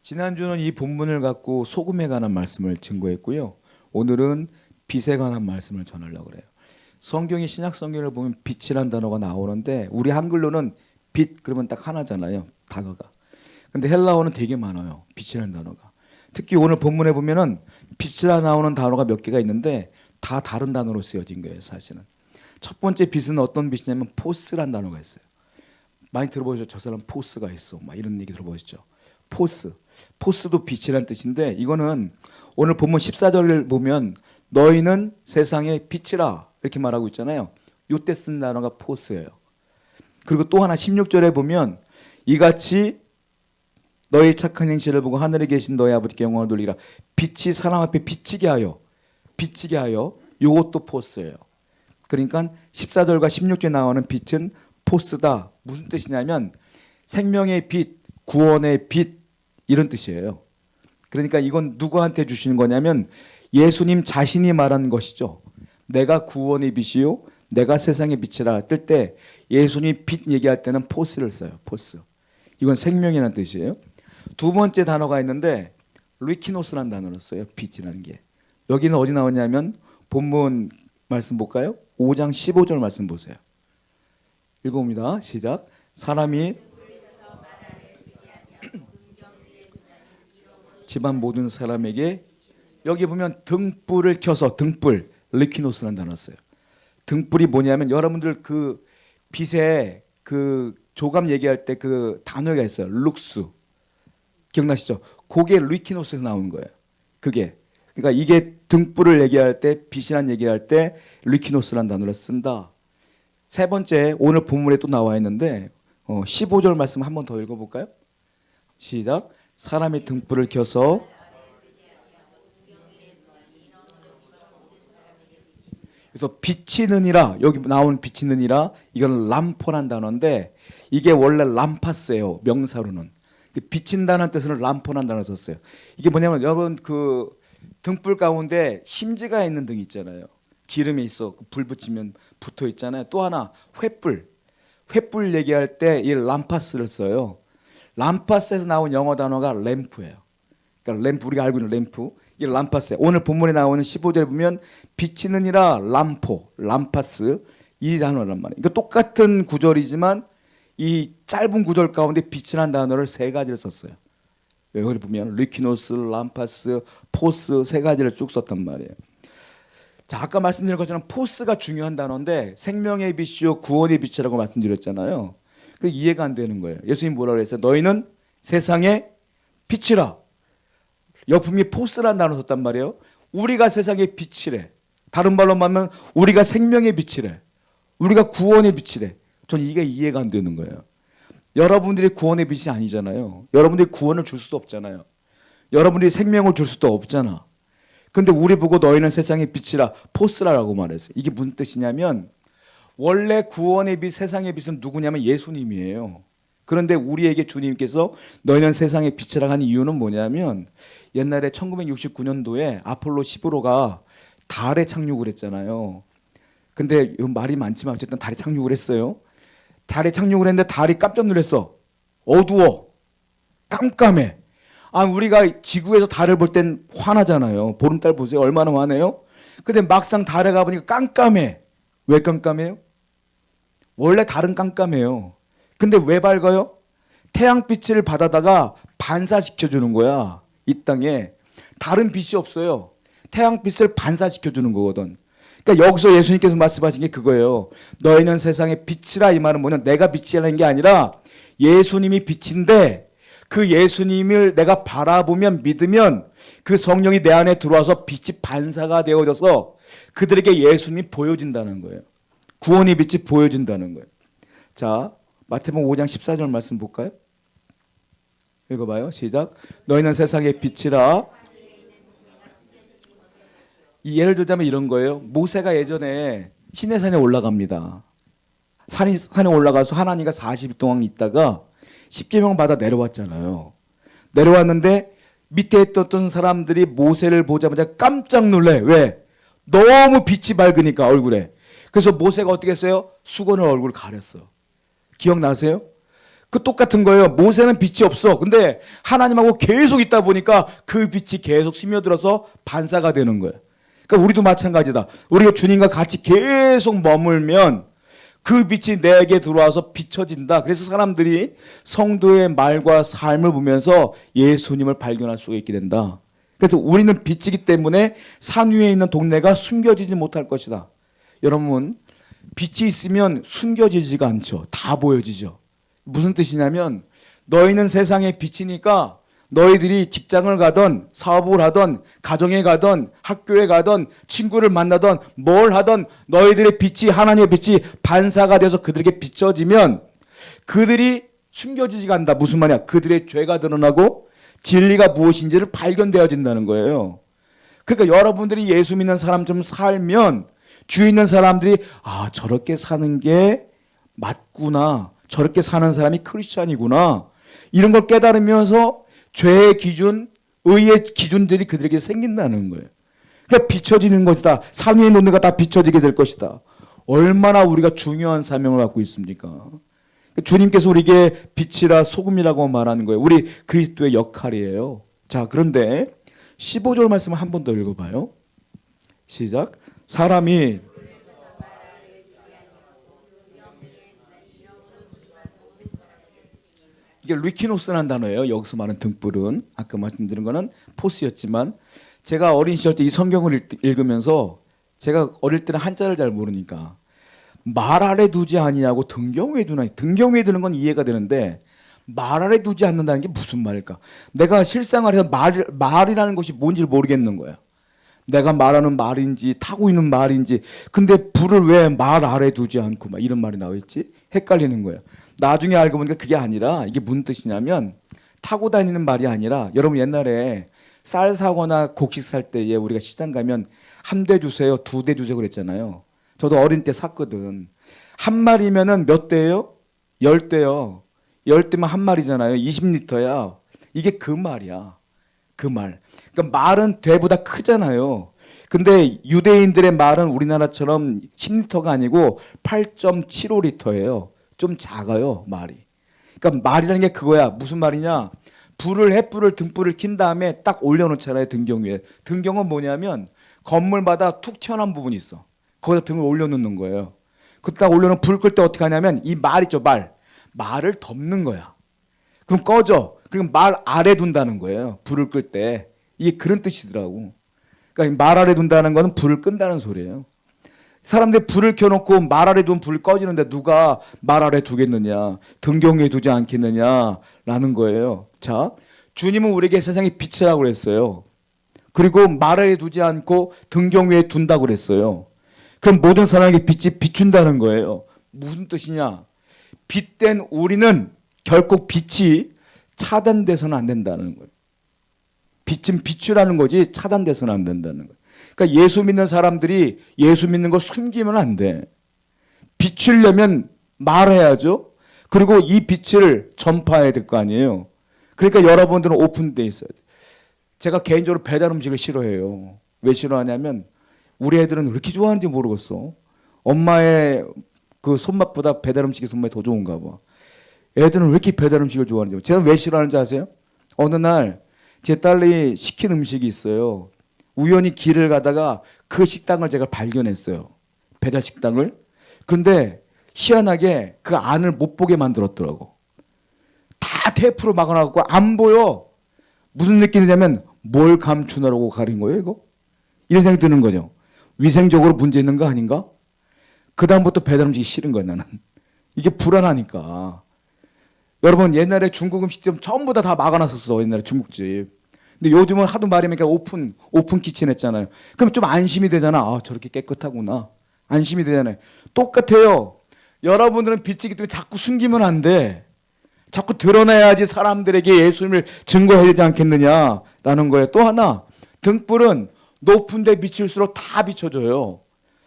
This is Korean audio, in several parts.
지난주는 이 본문을 갖고 소금에 관한 말씀을 증거했고요. 오늘은 빛에 관한 말씀을 전하려고 그래요. 성경이 신약 성경을 보면 빛이란 단어가 나오는데 우리 한글로는 빛 그러면 딱 하나잖아요. 단어가. 근데 헬라어는 되게 많아요. 빛이라는 단어가. 특히 오늘 본문에 보면은 빛이라 나오는 단어가 몇 개가 있는데 다 다른 단어로 쓰여진 거예요, 사실은. 첫 번째 빛은 어떤 빛이냐면 포스란 단어가 있어요. 많이 들어보셨죠? 저 사람 포스가 있어. 막 이런 얘기 들어보셨죠? 포스. 포스도 빛이란 뜻인데 이거는 오늘 본문 14절을 보면 너희는 세상의 빛이라 이렇게 말하고 있잖아요. 이때 쓴 단어가 포스예요. 그리고 또 하나 16절에 보면 이같이 너희 착한 행실을 보고 하늘에 계신 너희 아버지께 영광을 돌리라. 빛이 사람 앞에 비치게 하여 이것도 포스예요. 그러니까 14절과 16절에 나오는 빛은 포스다. 무슨 뜻이냐면 생명의 빛, 구원의 빛 이런 뜻이에요. 그러니까 이건 누구한테 주시는 거냐면 예수님 자신이 말한 것이죠. 내가 구원의 빛이요 내가 세상의 빛이라 뜰 때 예수님 빛 얘기할 때는 포스를 써요. 포스. 이건 생명이라는 뜻이에요. 두 번째 단어가 있는데 루키노스라는 단어를 써요. 빛이라는 게. 여기는 어디 나오냐면 본문 말씀 볼까요? 5장 15절 말씀 보세요. 읽어봅니다. 시작. 사람이 집안 모든 사람에게 여기 보면 등불을 켜서 등불 리키노스라는 단어 써요. 등불이 뭐냐면 여러분들 그 빛에 그 조감 얘기할 때 그 단어가 있어요. 룩스 기억나시죠? 그게 리키노스에서 나온 거예요. 그게 그러니까 이게 등불을 얘기할 때 빛이란 얘기할 때 리키노스라는 단어를 쓴다. 세 번째 오늘 본문에 또 나와 있는데 15절 말씀 한 번 더 읽어볼까요? 시작. 사람이 등불을 켜서 그래서 비치느니라 여기 나온 비치느니라 이건 람포란 단어인데 이게 원래 람파스예요. 명사로는 비친다는 뜻으로 람포란 단어 썼어요. 이게 뭐냐면 여러분 그 등불 가운데 심지가 있는 등 있잖아요. 기름이 있어 불 붙이면 붙어 있잖아요. 또 하나 횃불 얘기할 때 이 람파스를 써요. 람파스에서 나온 영어 단어가 램프예요. 그러니까 램프 우리가 알고 있는 램프 이게 람파스예요. 오늘 본문에 나오는 15절에 보면 비치느니라 람포 람파스 이 단어란 말이에요. 그러니까 똑같은 구절이지만 이 짧은 구절 가운데 빛이라는 단어를 세 가지를 썼어요. 여기 보면 리키노스, 람파스, 포스 세 가지를 쭉 썼단 말이에요. 자, 아까 말씀드린 것처럼 포스가 중요한 단어인데 생명의 빛이요 구원의 빛이라고 말씀드렸잖아요. 그 이해가 안 되는 거예요. 예수님 뭐라고 그랬어요? 너희는 세상의 빛이라. 여품이 포스라는 단어 썼단 말이에요. 우리가 세상의 빛이래. 다른 말로 말하면 우리가 생명의 빛이래. 우리가 구원의 빛이래. 전 이게 이해가 안 되는 거예요. 여러분들이 구원의 빛이 아니잖아요. 여러분들이 구원을 줄 수도 없잖아요. 여러분들이 생명을 줄 수도 없잖아. 근데 우리 보고 너희는 세상의 빛이라 포스라라고 말했어요. 이게 무슨 뜻이냐면 원래 구원의 빛, 세상의 빛은 누구냐면 예수님이에요. 그런데 우리에게 주님께서 너희는 세상의 빛이라 하는 이유는 뭐냐면 옛날에 1969년도에 아폴로 11호가 달에 착륙을 했잖아요. 근데 말이 많지만 어쨌든 달에 착륙을 했어요. 달에 착륙을 했는데 달이 깜짝 놀랐어. 어두워. 깜깜해. 아, 우리가 지구에서 달을 볼 땐 환하잖아요. 보름달 보세요. 얼마나 환해요? 근데 막상 달에 가보니까 깜깜해. 왜 깜깜해요? 원래 달은 깜깜해요. 근데 왜 밝아요? 태양빛을 받아다가 반사시켜주는 거야. 이 땅에. 다른 빛이 없어요. 태양빛을 반사시켜주는 거거든. 그러니까 여기서 예수님께서 말씀하신 게 그거예요. 너희는 세상의 빛이라 이 말은 뭐냐? 내가 빛이라는 게 아니라 예수님이 빛인데 그 예수님을 내가 바라보면 믿으면 그 성령이 내 안에 들어와서 빛이 반사가 되어져서 그들에게 예수님이 보여진다는 거예요. 구원의 빛이 보여진다는 거예요. 자, 마태복음 5장 14절 말씀 볼까요? 읽어봐요. 시작. 너희는 세상의 빛이라. 예를 들자면 이런 거예요. 모세가 예전에 시내산에 올라갑니다. 산에 올라가서 하나님과 40일 동안 있다가 십계명 받아 내려왔잖아요. 내려왔는데 밑에 있던 사람들이 모세를 보자마자 깜짝 놀래. 왜? 너무 빛이 밝으니까 얼굴에. 그래서 모세가 어떻게 했어요? 수건을 얼굴을 가렸어. 기억나세요? 그 똑같은 거예요. 모세는 빛이 없어. 근데 하나님하고 계속 있다 보니까 그 빛이 계속 스며들어서 반사가 되는 거예요. 그러니까 우리도 마찬가지다. 우리가 주님과 같이 계속 머물면 그 빛이 내게 들어와서 비춰진다. 그래서 사람들이 성도의 말과 삶을 보면서 예수님을 발견할 수가 있게 된다. 그래서 우리는 빛이기 때문에 산 위에 있는 동네가 숨겨지지 못할 것이다. 여러분, 빛이 있으면 숨겨지지가 않죠. 다 보여지죠. 무슨 뜻이냐면 너희는 세상의 빛이니까 너희들이 직장을 가던 사업을 하던 가정에 가던 학교에 가던 친구를 만나던 뭘 하던 너희들의 빛이 하나님의 빛이 반사가 돼서 그들에게 비춰지면 그들이 숨겨지지가 않는다. 무슨 말이야? 그들의 죄가 드러나고 진리가 무엇인지를 발견되어진다는 거예요. 그러니까 여러분들이 예수 믿는 사람처럼 살면 주위 있는 사람들이 아 저렇게 사는 게 맞구나. 저렇게 사는 사람이 크리스찬이구나. 이런 걸 깨달으면서 죄의 기준, 의의 기준들이 그들에게 생긴다는 거예요. 그러니까 비춰지는 것이다. 산 위에 놓는 거 다 비춰지게 될 것이다. 얼마나 우리가 중요한 사명을 갖고 있습니까? 주님께서 우리에게 빛이라 소금이라고 말하는 거예요. 우리 그리스도의 역할이에요. 자, 그런데 15절 말씀을 한 번 더 읽어봐요. 시작. 사람이 이게 리키노스라는 단어예요. 여기서 말하는 등불은 아까 말씀드린 거는 포스였지만 제가 어린 시절 때 이 성경을 읽으면서 제가 어릴 때는 한자를 잘 모르니까 말 아래 두지 아니냐고 등경 위에 두나. 등경 위에 두는 건 이해가 되는데 말 아래 두지 않는다는 게 무슨 말일까? 내가 실생활에서 말이라는 것이 뭔지를 모르겠는 거야. 내가 말하는 말인지 타고 있는 말인지. 근데 불을 왜 말 아래 두지 않고 막 이런 말이 나와있지? 헷갈리는 거예요. 나중에 알고 보니까 그게 아니라 이게 무슨 뜻이냐면 타고 다니는 말이 아니라 여러분 옛날에 쌀 사거나 곡식 살 때에 우리가 시장 가면 한 대 주세요, 두 대 주세요 그랬잖아요. 저도 어린 때 샀거든. 한 마리면은 몇 대예요? 10대요. 10대면 한 마리잖아요. 20리터야. 이게 그 말이야. 그 말. 그러니까 말은 대보다 크잖아요. 근데 유대인들의 말은 우리나라처럼 10리터가 아니고 8.75리터예요. 좀 작아요, 말이. 그러니까 말이라는 게 그거야. 무슨 말이냐? 햇불을 등불을 킨 다음에 딱 올려놓잖아요, 등경 위에. 등경은 뭐냐면 건물마다 툭 튀어나온 부분이 있어. 거기다 등을 올려놓는 거예요. 그 딱 올려놓으면 불 끌 때 어떻게 하냐면 이 말 있죠, 말을 덮는 거야. 그럼 꺼져. 그럼 말 아래 둔다는 거예요. 불을 끌 때. 이게 그런 뜻이더라고. 그러니까 말 아래 둔다는 거는 불을 끈다는 소리예요. 사람들이 불을 켜놓고 말 아래 두면 불이 꺼지는데 누가 말 아래 두겠느냐, 등경 위에 두지 않겠느냐라는 거예요. 자, 주님은 우리에게 세상의 빛이라고 그랬어요. 그리고 말 아래 두지 않고 등경 위에 둔다고 그랬어요. 그럼 모든 사람에게 빛이 비춘다는 거예요. 무슨 뜻이냐? 빛된 우리는 결국 빛이 차단돼서는 안 된다는 거예요. 빛은 비추라는 거지 차단돼서는 안 된다는 거예요. 그러니까 예수 믿는 사람들이 예수 믿는 거 숨기면 안 돼. 비추려면 말해야죠. 그리고 이 빛을 전파해야 될 거 아니에요. 그러니까 여러분들은 오픈되어 있어야 돼. 제가 개인적으로 배달 음식을 싫어해요. 왜 싫어하냐면 우리 애들은 왜 이렇게 좋아하는지 모르겠어. 엄마의 그 손맛보다 배달 음식의 손맛이 더 좋은가 봐. 애들은 왜 이렇게 배달 음식을 좋아하는지. 제가 왜 싫어하는지 아세요? 어느 날 제 딸이 시킨 음식이 있어요. 우연히 길을 가다가 그 식당을 제가 발견했어요. 배달 식당을. 그런데 희한하게 그 안을 못 보게 만들었더라고. 다 테이프로 막아놔갖고 안 보여. 무슨 느낌이냐면 뭘 감추느라고 가린 거예요, 이거? 이런 생각이 드는 거죠. 위생적으로 문제 있는 거 아닌가? 그다음부터 배달 음식이 싫은 거야, 나는. 이게 불안하니까. 여러분, 옛날에 중국 음식점 전부 다 막아놨었어, 옛날에 중국집. 근데 요즘은 하도 말이니까 오픈 키친 했잖아요. 그럼 좀 안심이 되잖아. 아, 저렇게 깨끗하구나. 안심이 되잖아요. 똑같아요. 여러분들은 빛이기 때문에 자꾸 숨기면 안 돼. 자꾸 드러내야지 사람들에게 예수님을 증거해야 되지 않겠느냐라는 거예요. 또 하나, 등불은 높은 데 비칠수록 다 비춰줘요.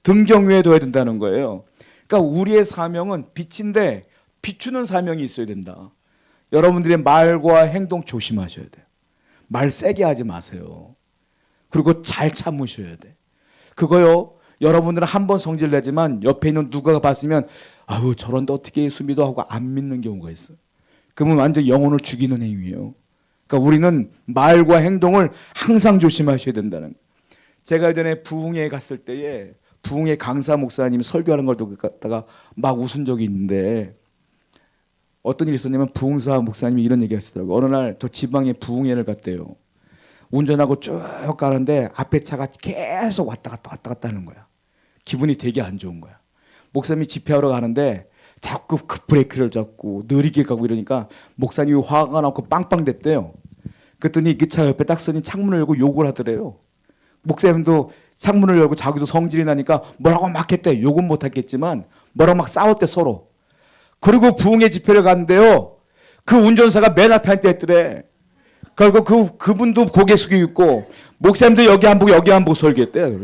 등경 위에 둬야 된다는 거예요. 그러니까 우리의 사명은 빛인데 비추는 사명이 있어야 된다. 여러분들의 말과 행동 조심하셔야 돼요. 말 세게 하지 마세요. 그리고 잘 참으셔야 돼. 그거요. 여러분들은 한 번 성질 내지만 옆에 있는 누가 봤으면 아유 저런데 어떻게 예수 믿어 하고 안 믿는 경우가 있어. 그러면 완전 영혼을 죽이는 행위예요. 그러니까 우리는 말과 행동을 항상 조심하셔야 된다는 거예요. 제가 예전에 부흥회 갔을 때에 부흥회 강사 목사님이 설교하는 걸 갖다가 막 웃은 적이 있는데 어떤 일이 있었냐면 부흥사 목사님이 이런 얘기 하시더라고요. 어느 날 저 지방에 부흥회를 갔대요. 운전하고 쭉 가는데 앞에 차가 계속 왔다 갔다 하는 거야. 기분이 되게 안 좋은 거야. 목사님이 집회하러 가는데 자꾸 급브레이크를 잡고 느리게 가고 이러니까 목사님이 화가 나고 빵빵 됐대요. 그랬더니 그 차 옆에 딱 서니 창문을 열고 욕을 하더래요. 목사님도 창문을 열고 자기도 성질이 나니까 뭐라고 막 했대. 욕은 못 했겠지만 뭐라고 막 싸웠대 서로. 그리고 부흥회 집회를 갔는데요. 그 운전사가 맨 앞에 앉아있더래. 그리고 그분도 고개 숙이고 있고 목사님도 여기 안 보고 여기 안 보고 설교했대.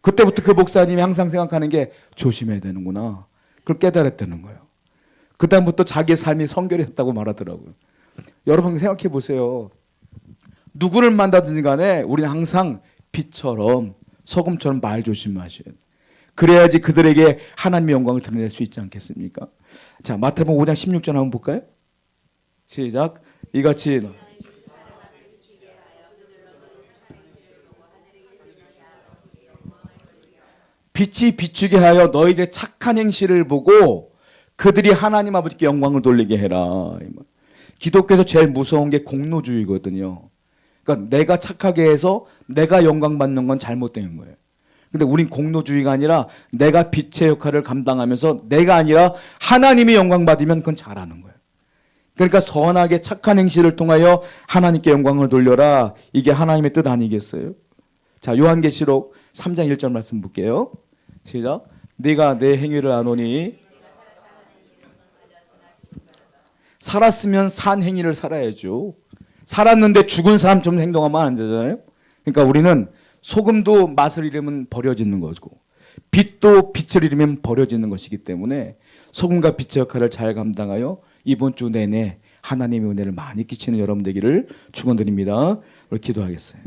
그때부터 그 목사님이 항상 생각하는 게 조심해야 되는구나. 그걸 깨달았다는 거예요. 그 다음부터 자기의 삶이 성결했다고 말하더라고요. 여러분 생각해 보세요. 누구를 만나든지 간에 우리는 항상 빛처럼 소금처럼 말 조심하셔야 돼요. 그래야지 그들에게 하나님의 영광을 드러낼 수 있지 않겠습니까? 자, 마태복음 5장 16절 한번 볼까요? 시작. 이같이 빛이 비추게 하여 너희들의 착한 행실을 보고 그들이 하나님 아버지께 영광을 돌리게 해라. 기독교에서 제일 무서운 게 공로주의거든요. 그러니까 내가 착하게 해서 내가 영광 받는 건 잘못된 거예요. 근데 우린 공로주의가 아니라 내가 빛의 역할을 감당하면서 내가 아니라 하나님이 영광 받으면 그건 잘하는 거예요. 그러니까 선하게 착한 행실을 통하여 하나님께 영광을 돌려라. 이게 하나님의 뜻 아니겠어요? 자, 요한계시록 3장 1절 말씀 볼게요. 시작. 네가 내 행위를 아노니 살았으면 산 행위를 살아야죠. 살았는데 죽은 사람처럼 행동하면 안 되잖아요. 그러니까 우리는 소금도 맛을 잃으면 버려지는 거고 빛도 빛을 잃으면 버려지는 것이기 때문에 소금과 빛의 역할을 잘 감당하여 이번 주 내내 하나님의 은혜를 많이 끼치는 여러분 되기를 축원드립니다. 우리 기도하겠어요.